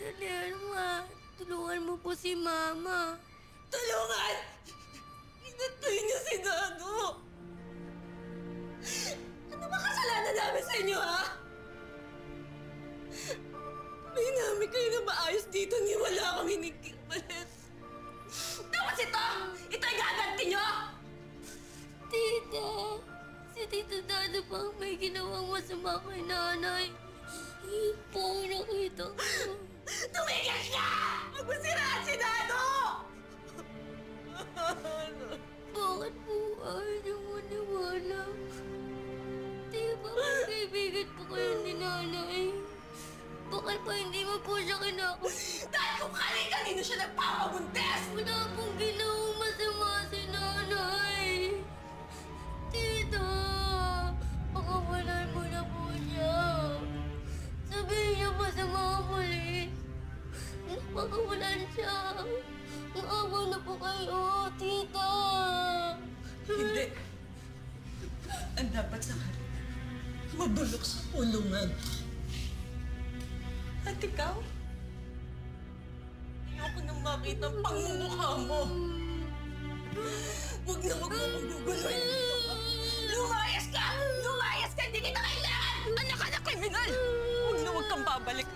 Tita Lerma, tulungan mo po si Mama. Tulungan! Inatay niyo si Dado! Ano ba kasalanan namin sa inyo, ha? May namin kayo na maayos dito, ni wala kami ni Kirmanet. Tapos ito! Ito'y gaganti niyo! Tita, si Tito Dado pa ang may ginawang masama kay nanay. Yun po ang nakita ko. Tumigil ka! Huwag mo siraan si Dado! Bakit po ayaw niyo maniwala? Di ba magkaibigan po kayo ni nanay? Bakit pa hindi mo po siya kinakot? Dahil kung kanino siya nagpapabuntes! Wala pong ginawang masama si nanay. Tita, pakawalan mo na po siya. Sabihin niyo pa sa mga pulis. Pakawalan siya. Naawa na po kayo, tita. Hindi. Ang dapat sa kanya, mabulok sa kulungan. At ikaw? Ayoko nang makita ang pangmumukha mo. Huwag na huwag mo maguguloy dito. Lumayas ka! Lumayas ka! Hindi kita kailangan! Anak ka na kriminal! Huwag na huwag kang babalik.